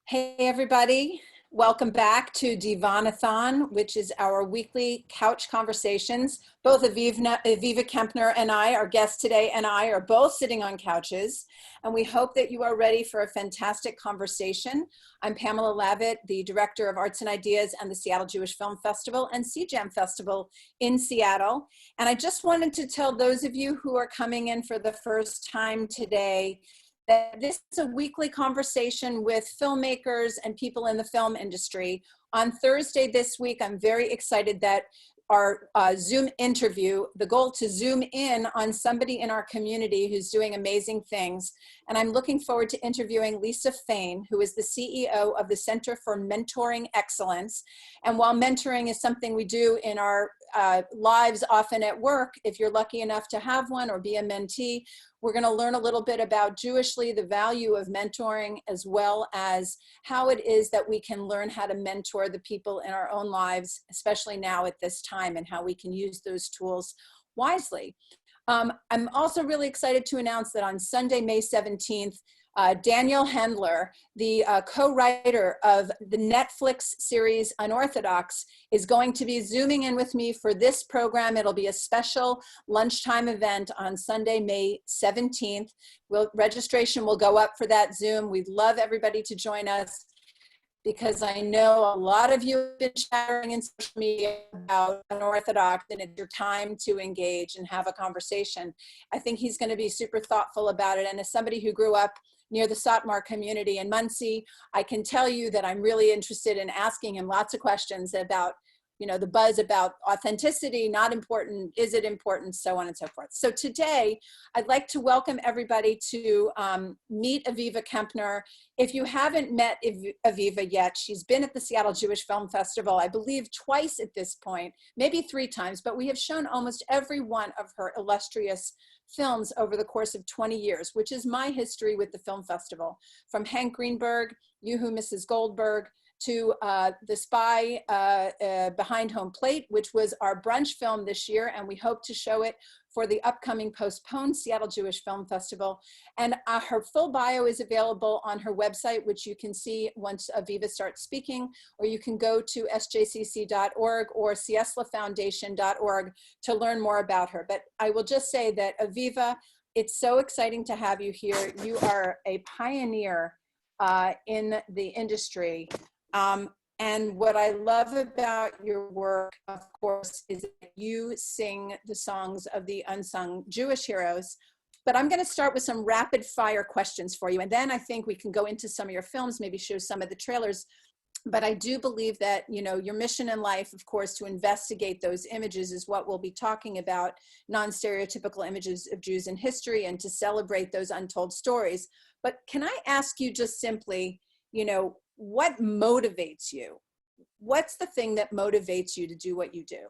Hey everybody, welcome back to Divan-A-Thon, which is our weekly couch conversations. Both Aviva Kempner and I, our guest today, and I are both sitting on couches, and we hope that you are ready for a fantastic conversation. I'm Pamela Lavitt, the Director of Arts and Ideas and the Seattle Jewish Film Festival and CJAM Festival in Seattle. And I just wanted to tell those of you who are coming in for the first time today that this is a weekly conversation with filmmakers and people in the film industry. On Thursday this week, I'm very excited that our Zoom interview, the goal to zoom in on somebody in our community who's doing amazing things. And I'm looking forward to interviewing Lisa Fain, who is the CEO of the Center for Mentoring Excellence. And while mentoring is something we do in our lives often at work, if you're lucky enough to have one or be a mentee, we're going to learn a little bit about Jewishly, the value of mentoring, as well as how it is that we can learn how to mentor the people in our own lives, especially now at this time, and how we can use those tools wisely. I'm also really excited to announce that on Sunday, May 17th, Daniel Hendler, the co-writer of the Netflix series Unorthodox, is going to be Zooming in with me for this program. It'll be a special lunchtime event on Sunday, May 17th. Registration will go up for that Zoom. We'd love everybody to join us, because I know a lot of you have been chattering in social media about Unorthodox, and it's your time to engage and have a conversation. I think he's going to be super thoughtful about it. And as somebody who grew up near the Satmar community in Muncie, I can tell you that I'm really interested in asking him lots of questions about, you know, the buzz about authenticity, not important, is it important, so on and so forth. So today, I'd like to welcome everybody to meet Aviva Kempner. If you haven't met Aviva yet, she's been at the Seattle Jewish Film Festival, I believe twice at this point, maybe 3 times, but we have shown almost every one of her illustrious films over the course of 20 years, which is my history with the film festival. From Hank Greenberg, You Who Mrs. Goldberg, to The Spy Behind Home Plate, which was our brunch film this year, and we hope to show it for the upcoming postponed Seattle Jewish Film Festival. And her full bio is available on her website, which you can see once Aviva starts speaking, or you can go to SJCC.org or cieslafoundation.org to learn more about her. But I will just say that Aviva, it's so exciting to have you here. You are a pioneer in the industry. And what I love about your work, of course, is that you sing the songs of the unsung Jewish heroes. But I'm going to start with some rapid fire questions for you. And then I think we can go into some of your films, maybe show some of the trailers. But I do believe that, you know, your mission in life, of course, to investigate those images is what we'll be talking about, non-stereotypical images of Jews in history, and to celebrate those untold stories. But can I ask you just simply, you know, what motivates you? What's the thing that motivates you to do what you do?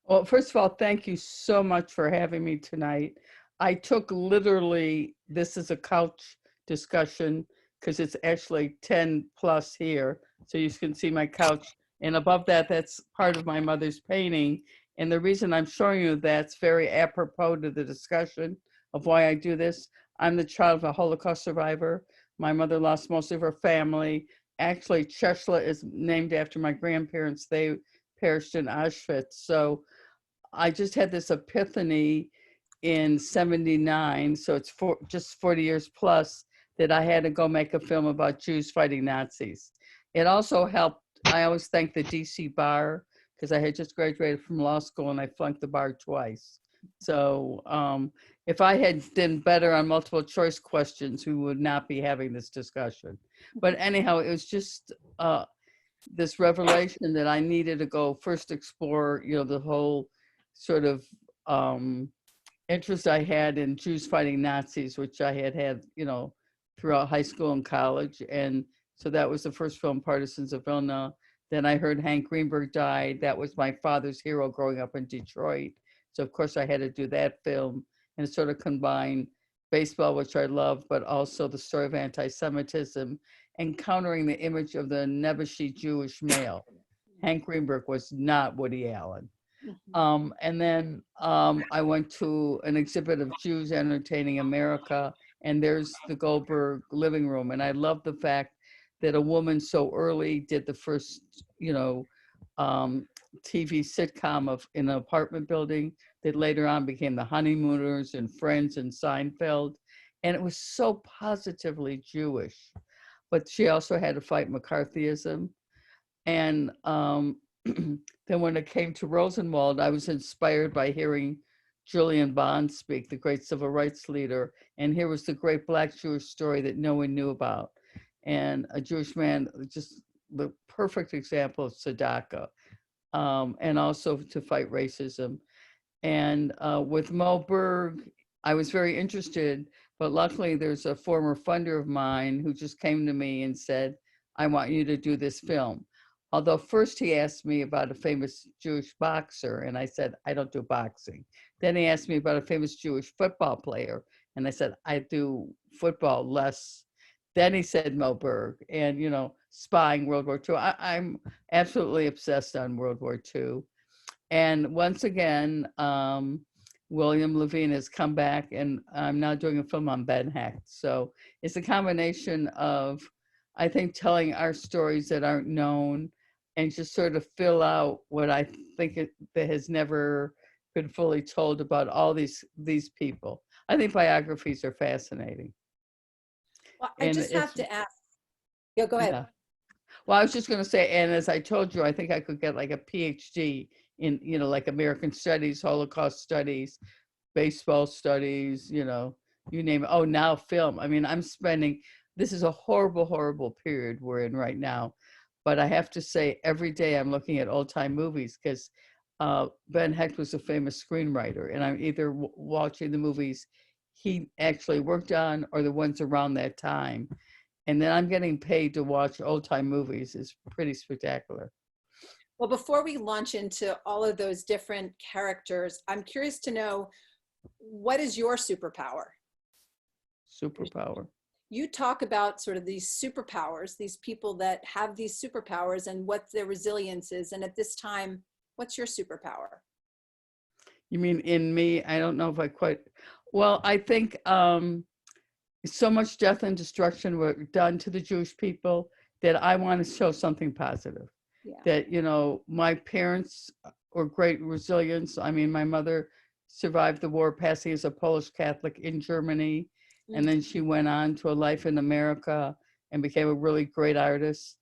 Well, first of all, thank you so much for having me tonight. I took literally, this is a couch discussion because it's actually 10 plus here. So you can see my couch. And above that, that's part of my mother's painting. And the reason I'm showing you that's very apropos to the discussion of why I do this. I'm the child of a Holocaust survivor. My mother lost most of her family. Actually, Cheshla is named after my grandparents. They perished in Auschwitz. So I just had this epiphany in '79. So it's just 40 years plus that I had to go make a film about Jews fighting Nazis. It also helped. I always thank the DC bar because I had just graduated from law school and I flunked the bar twice. So if I had done better on multiple choice questions, we would not be having this discussion. But anyhow, it was just this revelation that I needed to go first explore, you know, the whole sort of interest I had in Jews fighting Nazis, which I had, you know, throughout high school and college. And so that was the first film, Partisans of Vilna. Then I heard Hank Greenberg died. That was my father's hero growing up in Detroit. So of course I had to do that film, and it sort of combined baseball, which I love, but also the story of anti-Semitism and countering the image of the Nebuchadnezzar Jewish male. Hank Greenberg was not Woody Allen. And then I went to an exhibit of Jews entertaining America, and there's the Goldberg living room. And I love the fact that a woman so early did the first, you know, TV sitcom in an apartment building that later on became The Honeymooners and Friends and Seinfeld. And it was so positively Jewish. But she also had to fight McCarthyism. And then when it came to Rosenwald, I was inspired by hearing Julian Bond speak, the great civil rights leader. And here was the great Black Jewish story that no one knew about. And a Jewish man, just the perfect example of tzedakah, and also to fight racism. And with Mo Berg, I was very interested, but luckily there's a former funder of mine who just came to me and said, I want you to do this film. Although first he asked me about a famous Jewish boxer, and I said, I don't do boxing. Then he asked me about a famous Jewish football player, and I said, I do football less. Then he said Mo Berg, and, you know, spying World War II. I'm absolutely obsessed on World War II. And once again, William Levine has come back, and I'm now doing a film on Ben Hecht. So it's a combination of, I think, telling our stories that aren't known and just sort of fill out what I think that has never been fully told about all these people. I think biographies are fascinating. Well, I just have to ask. Yeah, go ahead. Yeah. Well, I was just going to say, and as I told you, I think I could get like a PhD in, you know, like American studies, Holocaust studies, baseball studies, you know, you name it. Oh, now film. I mean, this is a horrible, horrible period we're in right now. But I have to say, every day I'm looking at old time movies because Ben Hecht was a famous screenwriter, and I'm either watching the movies he actually worked on or the ones around that time. And then I'm getting paid to watch old time movies. Is pretty spectacular. Well, before we launch into all of those different characters, I'm curious to know, what is your superpower? Superpower. You talk about sort of these superpowers, these people that have these superpowers and what their resilience is. And at this time, what's your superpower? You mean in me? I don't know if I quite, well, I think so much death and destruction were done to the Jewish people that I want to show something positive. Yeah. That, you know, my parents were great resilience. I mean, my mother survived the war, passing as a Polish Catholic in Germany. And then she went on to a life in America and became a really great artist.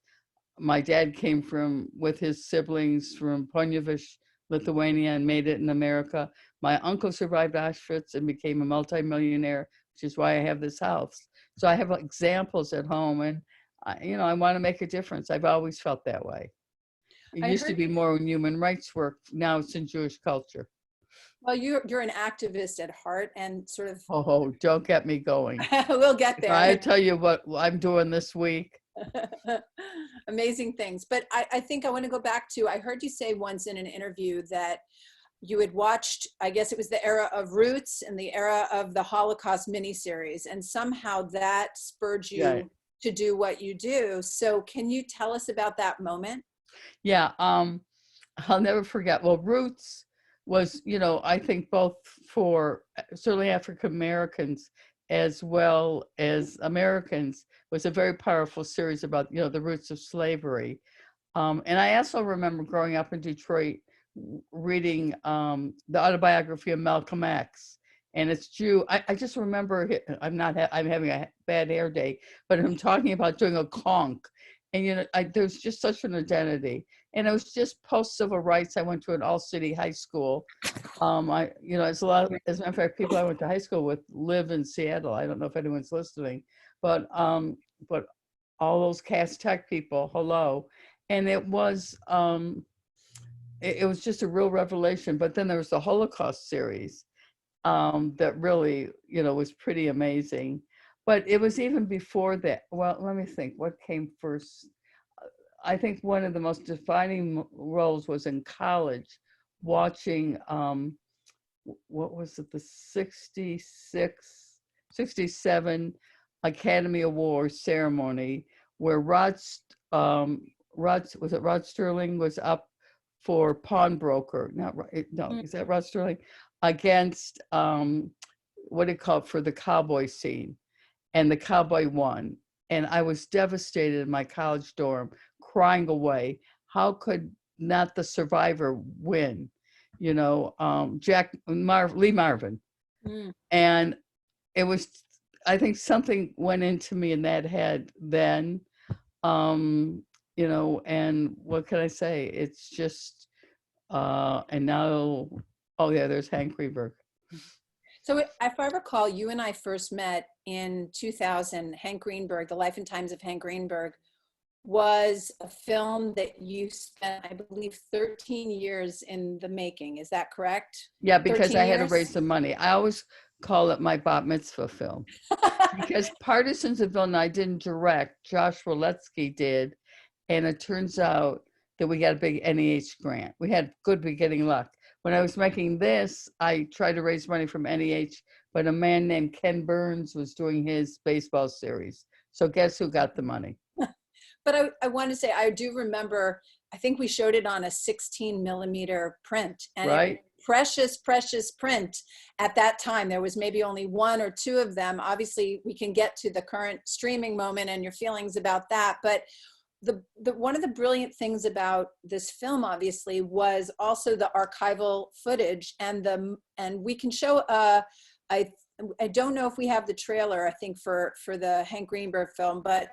My dad came with his siblings from Poniewicz, Lithuania, and made it in America. My uncle survived Auschwitz and became a multimillionaire, which is why I have this house. So I have examples at home, and you know, I want to make a difference. I've always felt that way. It used to be more in human rights work. Now it's in Jewish culture. Well, you're an activist at heart, and sort of. Oh, don't get me going. We'll get there. I tell you what I'm doing this week. Amazing things. But I think I want to go back to, I heard you say once in an interview that you had watched, I guess it was the era of Roots and the era of the Holocaust miniseries, and somehow that spurred you to do what you do. So can you tell us about that moment? Yeah, I'll never forget. Well, Roots was, you know, I think both for certainly African Americans as well as Americans, was a very powerful series about, you know, the roots of slavery. And I also remember growing up in Detroit reading the autobiography of Malcolm X. And it's Jew. I just remember, I'm having a bad hair day, but I'm talking about doing a conch. And, you know, there's just such an identity. And it was just post-civil rights. I went to an all-city high school. You know, as a matter of fact, people I went to high school with live in Seattle. I don't know if anyone's listening, but all those Cass Tech people, hello. And it was just a real revelation. But then there was the Holocaust series that really, you know, was pretty amazing. But it was even before that. Well, let me think, what came first? I think one of the most defining roles was in college, watching, what was it, the 67 Academy Award ceremony, where Rod Sterling was up for Pawnbroker? Is that Rod Sterling? Against, what do you call it, for the cowboy scene. And the cowboy won. And I was devastated in my college dorm, crying away. How could not the survivor win? You know, Lee Marvin. Mm. And it was, I think something went into me in that head then. You know, and what can I say? It's just, and now, oh yeah, there's Hank Greenberg. So if I recall, you and I first met in 2000. Hank Greenberg, The Life and Times of Hank Greenberg, was a film that you spent, I believe, 13 years in the making. Is that correct? Yeah, because 13 I had to years? raise the money. I always call it my bat mitzvah film. Because Partisans of Vilna I didn't direct, Josh Roletsky did, and it turns out that we got a big NEH grant. We had good beginning luck. When I was making this, I tried to raise money from NEH, but a man named Ken Burns was doing his baseball series. So guess who got the money? But I want to say, I do remember, I think we showed it on a 16 millimeter print, and Right? it precious, precious print at that time. There was maybe only one or two of them. Obviously, we can get to the current streaming moment and your feelings about that. But one of the brilliant things about this film, obviously, was also the archival footage, and we can show. I don't know if we have the trailer, I think, for the Hank Greenberg film, but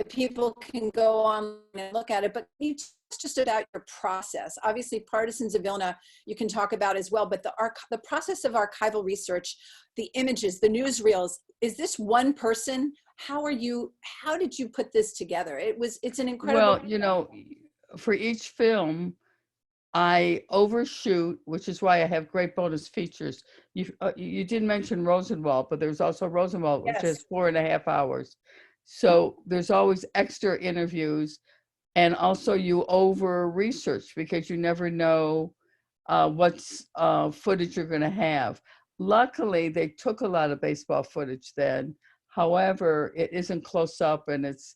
people can go on and look at it. But you just about your process. Obviously, Partisans of Vilna you can talk about as well, but the process of archival research, the images, the newsreels. Is this one person? How did you put this together? It's an incredible. Well, you know, for each film, I overshoot, which is why I have great bonus features. You didn't mention Rosenwald, but there's also Rosenwald, which Yes. is 4.5 hours. So there's always extra interviews, and also you over research because you never know what's footage you're going to have. Luckily, they took a lot of baseball footage then. However, it isn't close up, and it's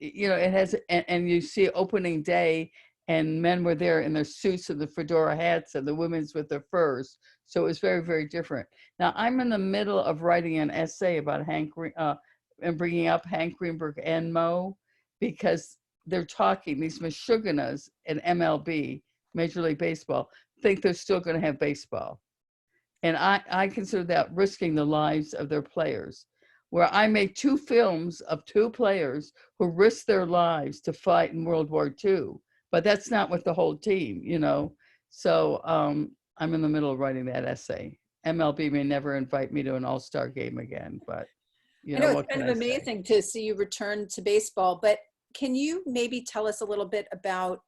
you know, it has, and you see opening day, and men were there in their suits and the fedora hats, and the women's with their furs. So it was very, very different. Now I'm in the middle of writing an essay about and bringing up Hank Greenberg and Mo, because they're talking, these Meshuggahs in MLB, Major League Baseball, think they're still going to have baseball. And I consider that risking the lives of their players, where I made 2 films of 2 players who risked their lives to fight in World War II. But that's not with the whole team, you know. So I'm in the middle of writing that essay. MLB may never invite me to an all-star game again, but you know, It's kind of amazing to see you return to baseball, but can you maybe tell us a little bit about,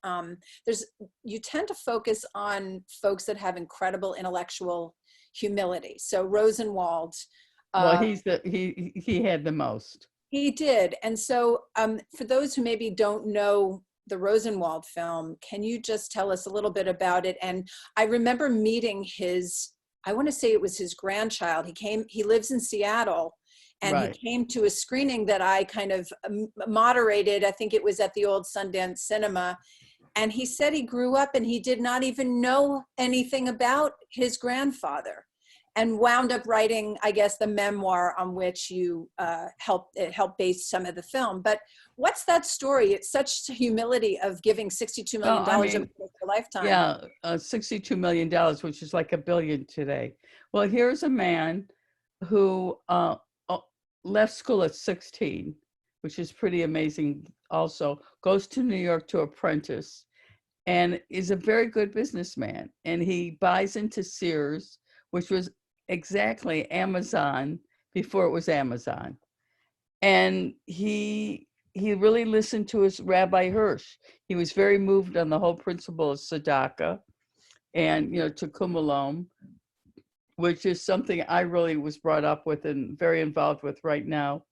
you tend to focus on folks that have incredible intellectual humility. So Rosenwald. Well, he had the most. He did. And so for those who maybe don't know the Rosenwald film, can you just tell us a little bit about it? And I remember meeting I want to say it was his grandchild. He lives in Seattle. And Right. He came to a screening that I kind of moderated. I think it was at the old Sundance Cinema. And he said he grew up and he did not even know anything about his grandfather, and wound up writing, I guess, the memoir on which you helped base some of the film. But what's that story? It's such humility of giving $62 million over a lifetime. Yeah, $62 million, which is like $1 billion today. Well, here's a man who left school at 16, which is pretty amazing also, goes to New York to apprentice, and is a very good businessman. And he buys into Sears, which was exactly Amazon before it was Amazon. And he really listened to his Rabbi Hirsch. He was very moved on the whole principle of tzedakah and, you know, tikkun olam, which is something I really was brought up with and very involved with right now.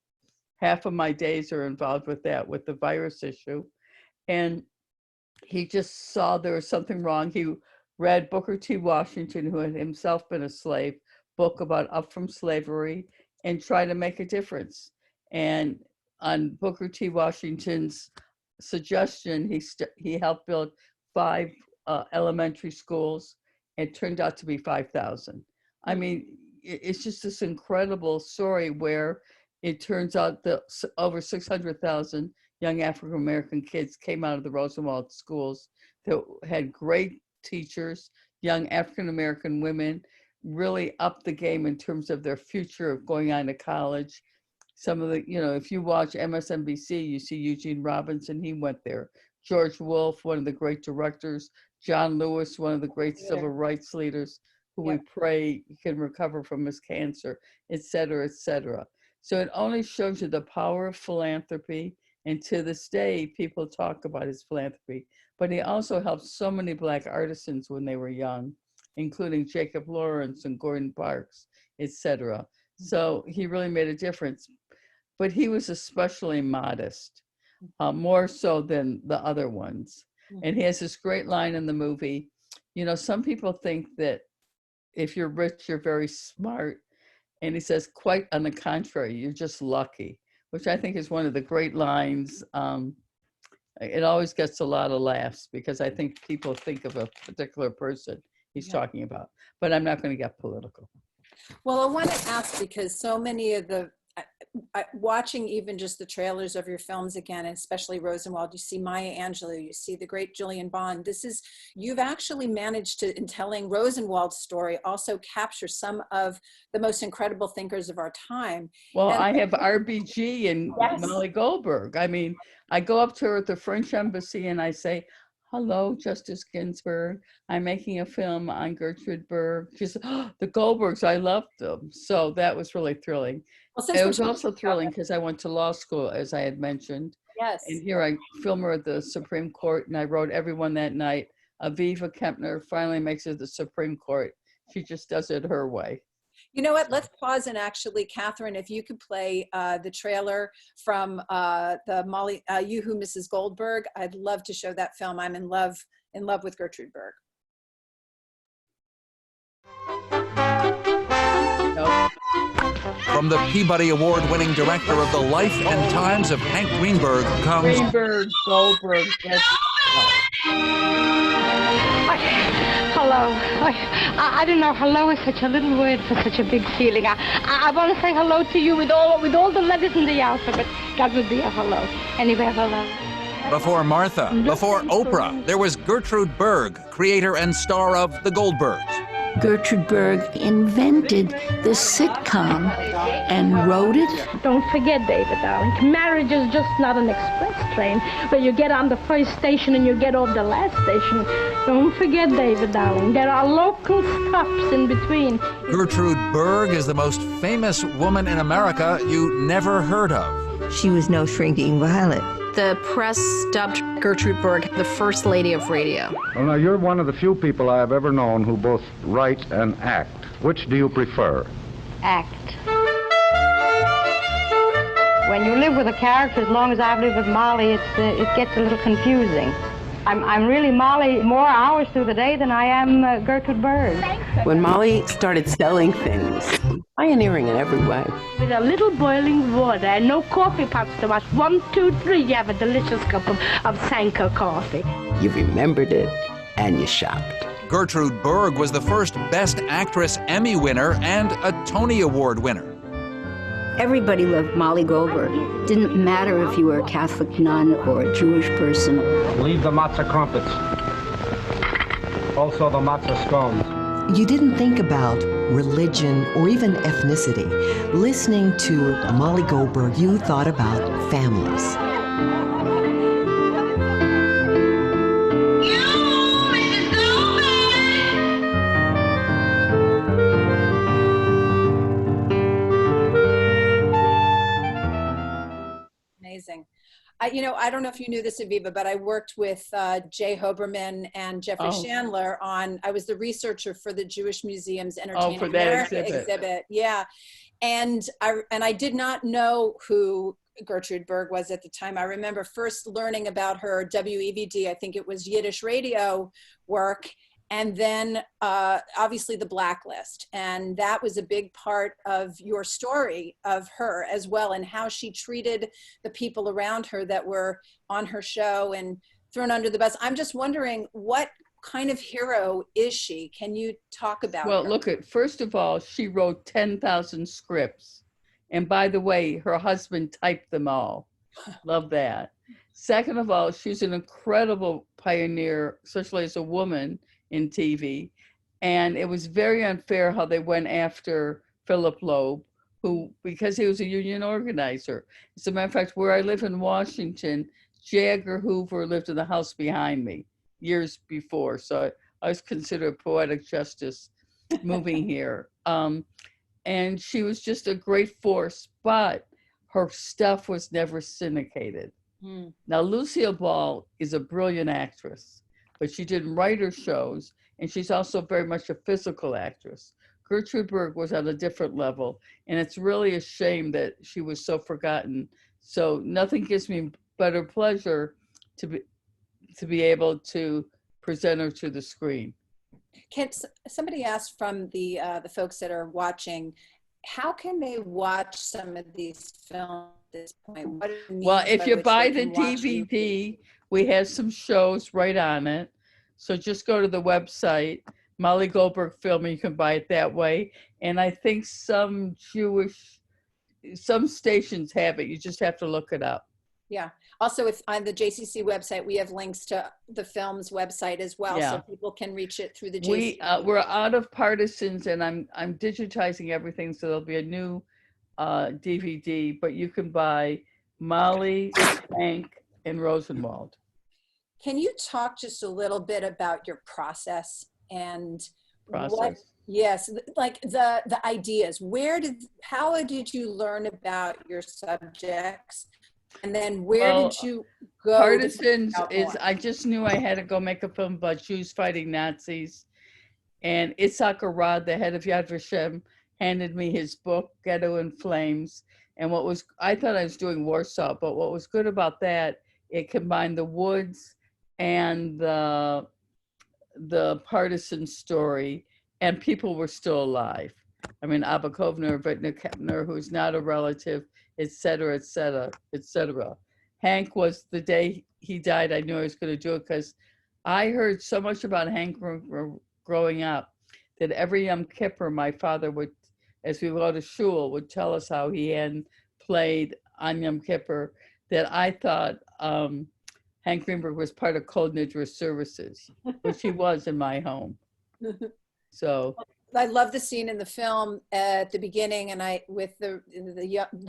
Half of my days are involved with that, with the virus issue. And he just saw there was something wrong. He read Booker T. Washington, who had himself been a slave, book about up from slavery, and try to make a difference. And on Booker T. Washington's suggestion, he helped build 5 elementary schools. It turned out to be 5,000. I mean, it's just this incredible story where it turns out that over 600,000 young African-American kids came out of the Rosenwald schools that had great teachers, young African-American women, really upped the game in terms of their future of going on to college. Some of the, if you watch MSNBC, you see Eugene Robinson, he went there. George Wolfe, one of the great directors. John Lewis, one of the great civil rights leaders, who we pray can recover from his cancer, et cetera, et cetera. So it only shows you the power of philanthropy. And to this day, people talk about his philanthropy. But he also helped so many Black artisans when they were young, including Jacob Lawrence and Gordon Parks, et cetera. So he really made a difference. But he was especially modest, more so than the other ones. And he has this great line in the movie. Some people think that if you're rich, you're very smart. And he says, quite on the contrary, you're just lucky, which I think is one of the great lines. It always gets a lot of laughs because I think people think of a particular person he's talking about. But I'm not going to get political. Well, I want to ask, because so many of the, watching even just the trailers of your films again, and especially Rosenwald, you see Maya Angelou, you see the great Julian Bond. You've actually managed to, in telling Rosenwald's story, also capture some of the most incredible thinkers of our time. Well, I have RBG and Molly Goldberg. I mean, I go up to her at the French embassy and I say, "Hello, Justice Ginsburg. I'm making a film on Gertrude Berg." She said, "Oh, the Goldbergs, I loved them." So that was really thrilling. Well, it was also thrilling because I went to law school, as I had mentioned. Yes. And here I film her at the Supreme Court, and I wrote everyone that night. Aviva Kempner finally makes it to the Supreme Court. She just does it her way. You know what? Let's pause, and actually, Catherine, if you could play the trailer from the Molly, You Who Mrs. Goldberg, I'd love to show that film. I'm in love with Gertrude Berg. Nope. From the Peabody Award-winning director of The Life and Times of Hank Greenberg comes... Goldberg. Hello. I don't know. Hello is such a little word for such a big feeling. I want to say hello to you with all the letters in the alphabet. That would be a hello. Anyway, hello. Before Martha, before Oprah, there was Gertrude Berg, creator and star of The Goldbergs. Gertrude Berg invented the sitcom and wrote it. Don't forget, David, darling, marriage is just not an express train where you get on the first station and you get off the last station. Don't forget, David, darling, there are local stops in between. Gertrude Berg is the most famous woman in America you never heard of. She was no shrinking violet. The press dubbed Gertrude Berg the first lady of radio. Well, now, you're one of the few people I have ever known who both write and act. Which do you prefer? Act. When you live with a character, as long as I've lived with Molly, it gets a little confusing. I'm really Molly more hours through the day than I am Gertrude Berg. When Molly started selling things, pioneering in every way. With a little boiling water and no coffee pots to watch. 1, 2, 3, you have a delicious cup of Sanko coffee. You remembered it and you shopped. Gertrude Berg was the first Best Actress Emmy winner and a Tony Award winner. Everybody loved Molly Goldberg. Didn't matter if you were a Catholic nun or a Jewish person. Leave the matzah crumpets. Also the matzah scones. You didn't think about religion or even ethnicity. Listening to Molly Goldberg, you thought about families. I don't know if you knew this, Aviva, but I worked with Jay Hoberman and Jeffrey Chandler on, I was the researcher for the Jewish Museum's Entertaining America exhibit. Yeah. And I did not know who Gertrude Berg was at the time. I remember first learning about her WEVD, I think it was Yiddish radio work, and then obviously the Blacklist. And that was a big part of your story of her as well, and how she treated the people around her that were on her show and thrown under the bus. I'm just wondering, what kind of hero is she? Can you talk about her? Well, look, first of all, she wrote 10,000 scripts And by the way, her husband typed them all. Love that. Second of all, she's an incredible pioneer, especially as a woman in TV. And it was very unfair how they went after Philip Loeb, who, because he was a union organizer. As a matter of fact, where I live in Washington, J. Edgar Hoover lived in the house behind me years before. So I was considered poetic justice moving here. And she was just a great force, but her stuff was never syndicated. Now, Lucille Ball is a brilliant actress, but she didn't write her shows, and she's also very much a physical actress. Gertrude Berg was on a different level, and it's really a shame that she was so forgotten. So nothing gives me better pleasure to be able to present her to the screen. Can somebody ask from the folks that are watching, how can they watch some of these films at this point? What are the means Well, if by you which buy they the can watch them? DVD, we have some shows right on it. So just go to the website, Molly Goldberg Film, and you can buy it that way. And I think some stations have it. You just have to look it up. Yeah. Also, if on the JCC website, we have links to the film's website as well, so people can reach it through the JCC. We're out of Partisans, and I'm digitizing everything, so there'll be a new DVD. But you can buy Molly, Hank, and Rosenwald. Can you talk just a little bit about your process and Process? Yes, like the ideas. How did you learn about your subjects? And then where did you go? Partisans is, I just knew I had to go make a film about Jews fighting Nazis. And Itzhak Arad, the head of Yad Vashem, handed me his book, Ghetto in Flames. And I thought I was doing Warsaw, but what was good about that, it combined the woods and the partisan story, and people were still alive. I mean, Abba Kovner, Aviva Kempner, who's not a relative, et cetera, et cetera, et cetera. Hank was, the day he died, I knew I was going to do it because I heard so much about Hank growing up that every Yom Kippur, my father would, as we go to shul, would tell us how he hadn't played on Yom Kippur, that I thought Hank Greenberg was part of Kol Nidra services, which he was in my home. So I love the scene in the film at the beginning, and with the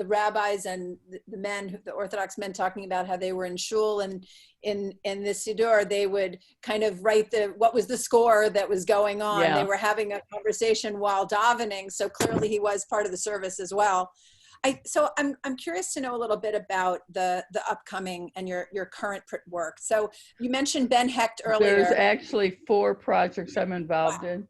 rabbis and the men, the Orthodox men, talking about how they were in shul, and in the Siddur they would kind of write what was the score that was going on. Yeah. They were having a conversation while davening, so clearly he was part of the service as well. So I'm curious to know a little bit about the upcoming and your current work. So you mentioned Ben Hecht earlier. There's actually 4 projects I'm involved in.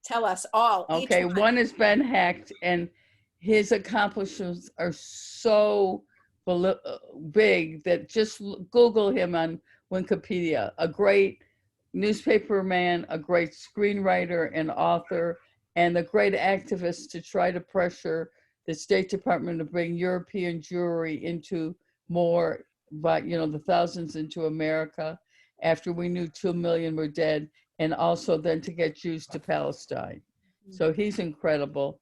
Tell us all. Okay, one is Ben Hecht, and his accomplishments are so big that just Google him on Wikipedia. A great newspaper man, a great screenwriter and author, and a great activist to try to pressure the State Department to bring European Jewry into more, but the thousands into America after we knew 2 million were dead, and also then to get Jews to Palestine. So he's incredible.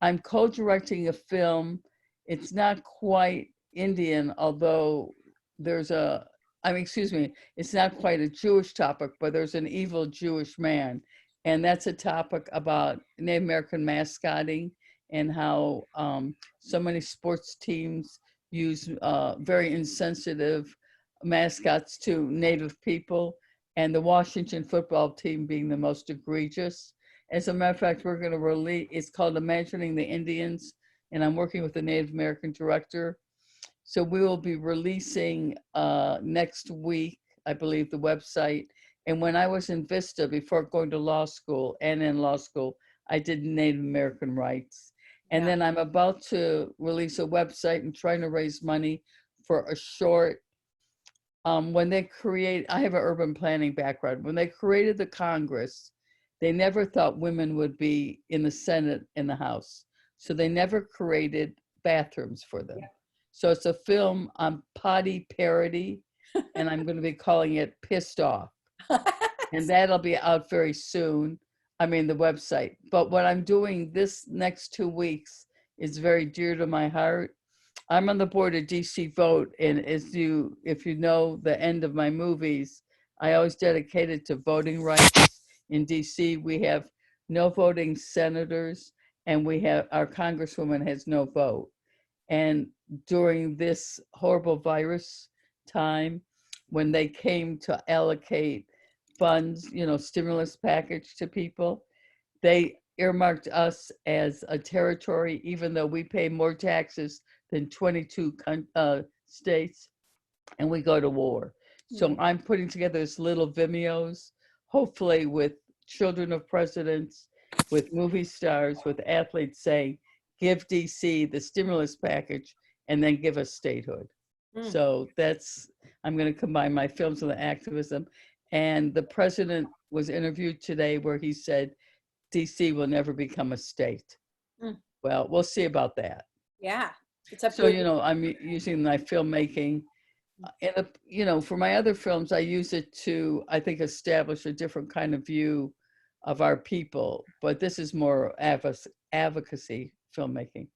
I'm co-directing a film. It's not quite Indian, although it's not quite a Jewish topic, but there's an evil Jewish man. And that's a topic about Native American mascotting and how so many sports teams use very insensitive mascots to Native people, and the Washington football team being the most egregious. As a matter of fact, we're going to release, it's called Imagining the Indians, and I'm working with the Native American director. So we will be releasing next week, I believe, the website. And when I was in Vista, before going to law school, and in law school, I did Native American rights. And then I'm about to release a website and trying to raise money for a short. When they I have an urban planning background. When they created the Congress, they never thought women would be in the Senate and the House. So they never created bathrooms for them. So it's a film on potty parody, and I'm going to be calling it Pissed Off. And that'll be out very soon. I mean, the website. But what I'm doing this next 2 weeks is very dear to my heart. I'm on the board of DC Vote, and if you know the end of my movies, I always dedicated to voting rights. In DC, we have no voting senators, and we have our congresswoman has no vote. And during this horrible virus time, when they came to allocate funds, stimulus package to people, they earmarked us as a territory, even though we pay more taxes than 22 states, and we go to war. So I'm putting together this little Vimeos, hopefully with children of presidents, with movie stars, with athletes saying, give DC the stimulus package and then give us statehood. So I'm going to combine my films with activism. And the president was interviewed today where he said, DC will never become a state. Well, we'll see about that. Yeah. It's up So, I'm using my filmmaking. And, for my other films, I use it to, I think, establish a different kind of view of our people. But this is more advocacy filmmaking.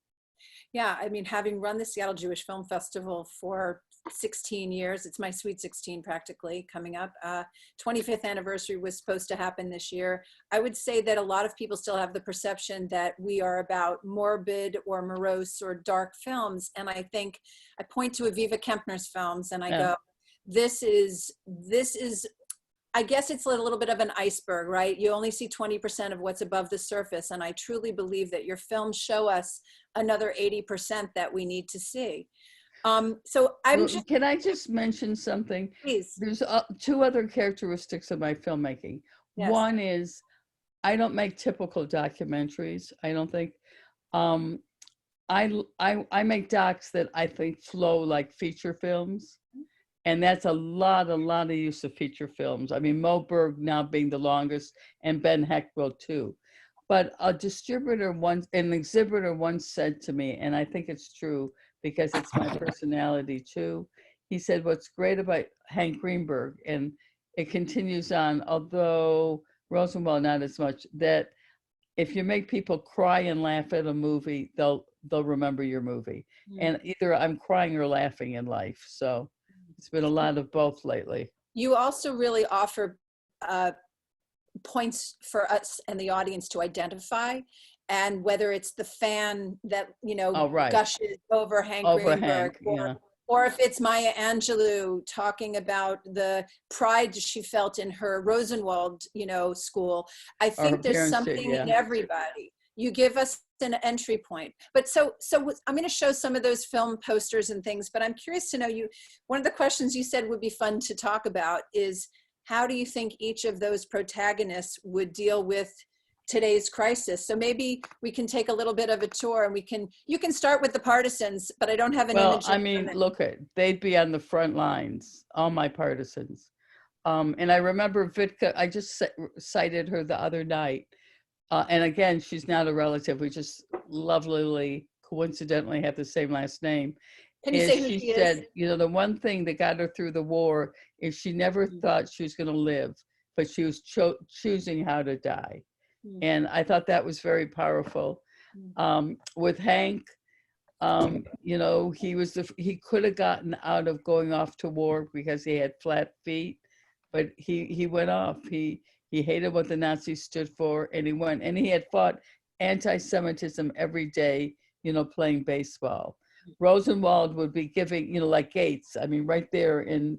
Yeah, I mean, having run the Seattle Jewish Film Festival for 16 years, it's my sweet 16 practically coming up. 25th anniversary was supposed to happen this year. I would say that a lot of people still have the perception that we are about morbid or morose or dark films. And I think I point to Aviva Kempner's films and I go, this is, I guess it's a little bit of an iceberg, right? You only see 20% of what's above the surface. And I truly believe that your films show us another 80% that we need to see. So can I just mention something? Please. There's two other characteristics of my filmmaking. Yes. One is I don't make typical documentaries. I don't think. I make docs that I think flow like feature films. And that's a lot of use of feature films. I mean, Mo Berg now being the longest, and Ben Hecht will too. But an exhibitor once said to me, and I think it's true because it's my personality too. He said, what's great about Hank Greenberg, and it continues on, although Rosenwald not as much, that if you make people cry and laugh at a movie, they'll remember your movie. And either I'm crying or laughing in life. So it's been a lot of both lately. You also really offer points for us and the audience to identify, and whether it's the fan that gushes over Hank Greenberg, or if it's Maya Angelou talking about the pride she felt in her Rosenwald school. I think there's something in everybody. You give us an entry point. But so I'm going to show some of those film posters and things, but I'm curious to know one of the questions you said would be fun to talk about is, how do you think each of those protagonists would deal with today's crisis? So maybe we can take a little bit of a tour, and you can start with the partisans, but I don't have an image. Well, I mean, they'd be on the front lines, all my partisans. And I remember Vitka, I just cited her the other night. And again, she's not a relative. We just lovely, coincidentally have the same last name. Can you say who she said, the one thing that got her through the war is she never thought she was going to live, but she was choosing how to die. And I thought that was very powerful. With Hank, he could have gotten out of going off to war because he had flat feet, but he went off. He hated what the Nazis stood for, and he went. And he had fought anti-Semitism every day, playing baseball. Rosenwald would be giving, like Gates, I mean, right there in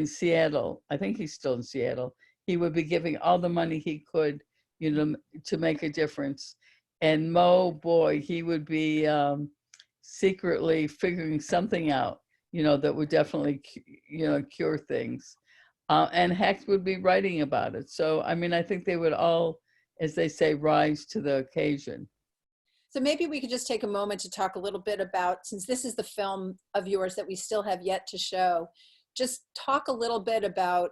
Seattle, I think he's still in Seattle, he would be giving all the money he could, to make a difference. And Mo, boy, he would be secretly figuring something out, that would definitely, cure things. And Hecht would be writing about it. So, I mean, I think they would all, as they say, rise to the occasion. So maybe we could just take a moment to talk a little bit about, since this is the film of yours that we still have yet to show, just talk a little bit about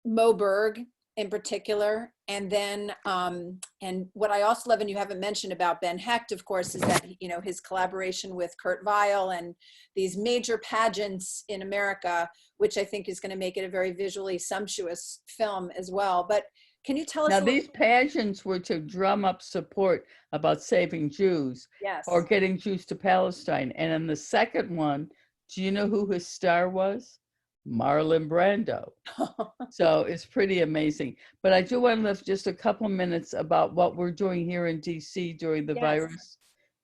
Mo Berg in particular. And then, and what I also love, and you haven't mentioned about Ben Hecht, of course, is that, his collaboration with Kurt Weill and these major pageants in America, which I think is going to make it a very visually sumptuous film as well. But Can you tell us? Now, these pageants were to drum up support about saving Jews Yes. or getting Jews to Palestine. And in the second one, do you know who his star was? Marlon Brando. So it's pretty amazing. But I do want to lift just a couple minutes about what we're doing here in DC during the virus,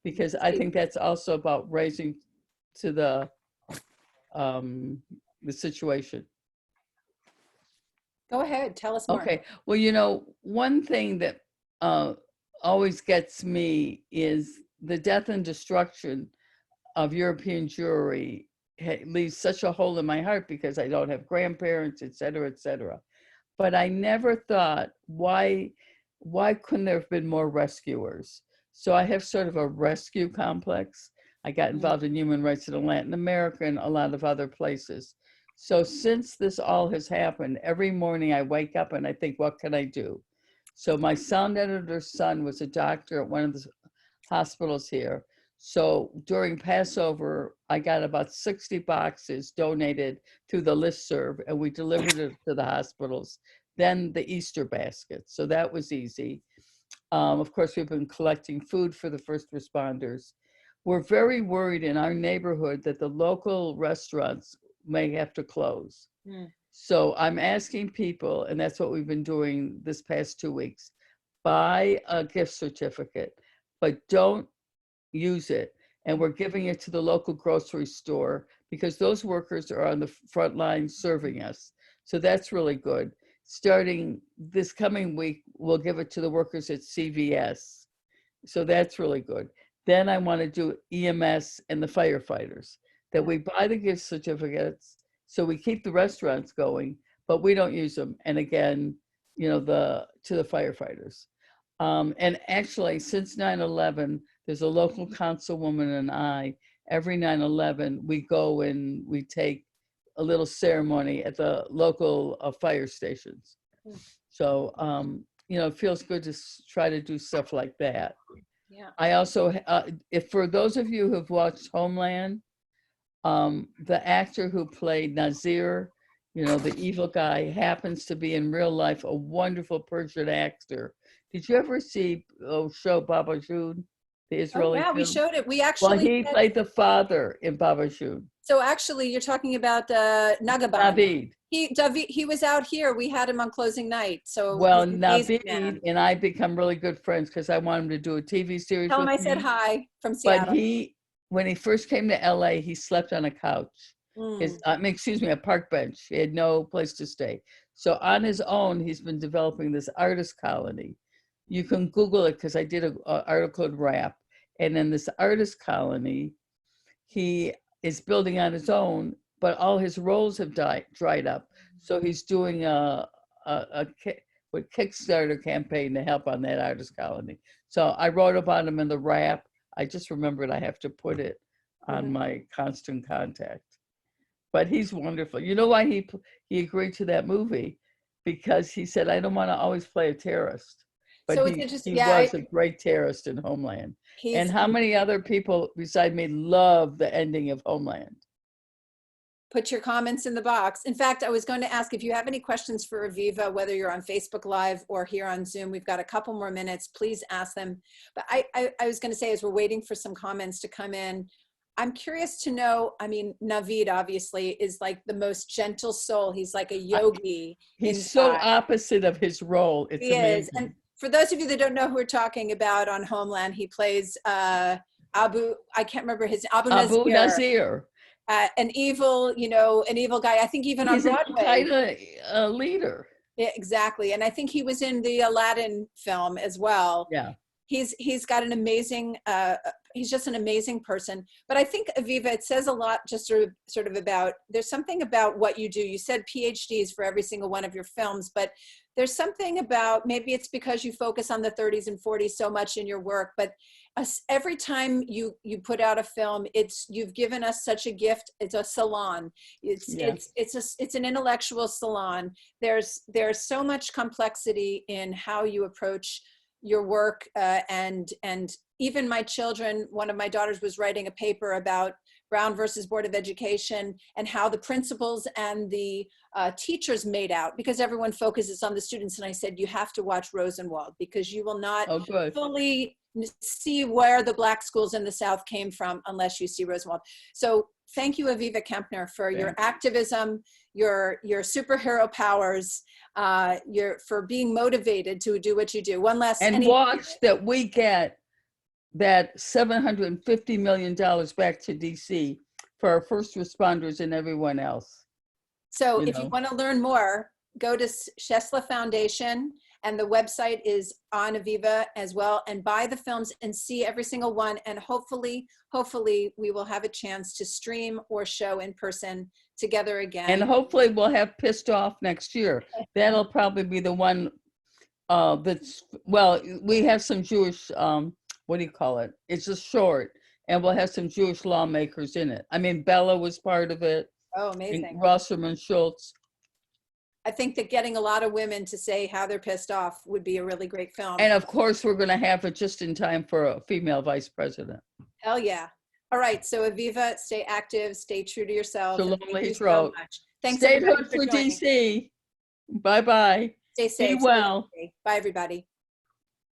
because I think that's also about raising to the situation. Go ahead, tell us more. Okay, well, you know, one thing that always gets me is the death and destruction of European Jewry leaves such a hole in my heart because I don't have grandparents, et cetera, et cetera. But I never thought, why couldn't there have been more rescuers? So I have sort of a rescue complex. I got involved in human rights in Latin America and a lot of other places. So since this all has happened, every morning I wake up and I think, what can I do? So my sound editor's son was a doctor at one of the hospitals here. So during Passover, I got about 60 boxes donated through the listserv, and we delivered it to the hospitals. Then the Easter basket. So that was easy. Of course, we've been collecting food for the first responders. We're very worried in our neighborhood that the local restaurants may have to close. So I'm asking people, and that's what we've been doing this past 2 weeks, buy a gift certificate, but don't use it. And we're giving it to the local grocery store because those workers are on the front line serving us. So that's really good. Starting this coming week, we'll give it to the workers at CVS. So that's really good. Then I want to do EMS and the firefighters, that we buy the gift certificates so we keep the restaurants going, but we don't use them. And again, you know, to the firefighters. And actually, since 9/11, there's a local councilwoman and I, every 9/11, we go and we take a little ceremony at the local fire stations. So, you know, it feels good to try to do stuff like that. Yeah. I also, if for those of you who've watched Homeland, the actor who played Nazir, you know, the evil guy, happens to be in real life a wonderful Persian actor. Did you ever see show Baba June, the Israeli yeah, film? we showed it. We actually. Well, he played the father in Baba June. So actually, you're talking about Nagaban. David. He was out here. We had him on closing night. So well, Navid and I become really good friends because I want him to do a TV series. Tell him I said hi from Seattle. But when he first came to LA, he slept on a couch. A park bench. He had no place to stay. So on his own, he's been developing this artist colony. You can Google it because I did an article in Rap. And in this artist colony, he is building on his own, but all his roles have dried up. So he's doing a Kickstarter campaign to help on that artist colony. So I wrote about him in the Rap. I just remembered I have to put it on my constant contact. But he's wonderful. You know why he agreed to that movie? Because he said, I don't want to always play a terrorist. But so he was a great terrorist in Homeland. And how many other people beside me love the ending of Homeland? Put your comments in the box. In fact, I was going to ask if you have any questions for Aviva, whether you're on Facebook Live or here on Zoom. We've got a couple more minutes. Please ask them. But I was going to say, as we're waiting for some comments to come in, I'm curious to know, I mean, Navid obviously is like the most gentle soul. He's like a yogi. He's so opposite of his role. It's amazing. And for those of you that don't know who we're talking about on Homeland, he plays I can't remember his Abu Nazir. An evil guy. I think even he's on Broadway. He's kind of a leader. Yeah, exactly. And I think he was in the Aladdin film as well. Yeah. He's got an amazing, he's just an amazing person. But I think, Aviva, it says a lot just sort of about, there's something about what you do. You said PhDs for every single one of your films, but there's something about, maybe it's because you focus on the 30s and 40s so much in your work, but every time you put out a film, you've given us such a gift. It's a salon. It's an intellectual salon. There's so much complexity in how you approach your work, and even my children, one of my daughters was writing a paper about Brown versus Board of Education, and how the principals and the teachers made out, because everyone focuses on the students. And I said, you have to watch Rosenwald, because you will not fully see where the Black schools in the South came from unless you see Rosenwald. So thank you, Aviva Kempner, for your activism, your superhero powers, for being motivated to do what you do. One last and watch that we get that $750 million back to DC for our first responders and everyone else. So if you want to learn more, go to Shesla Foundation, and the website is on Aviva as well, and buy the films and see every single one. And hopefully we will have a chance to stream or show in person together again. And hopefully we'll have Pissed Off next year. That'll probably be the one that's, well, we have some Jewish, what do you call it? It's just short, and we'll have some Jewish lawmakers in it. I mean, Bella was part of it. Oh, amazing. Rosserman Schultz. I think that getting a lot of women to say how they're pissed off would be a really great film. And of course, we're going to have it just in time for a female vice president. Hell yeah. All right. So Aviva, stay active, stay true to yourself. Shalom Thank you so much. Thanks Statehood for DC. Bye-bye. Stay safe. Be well. Bye, everybody.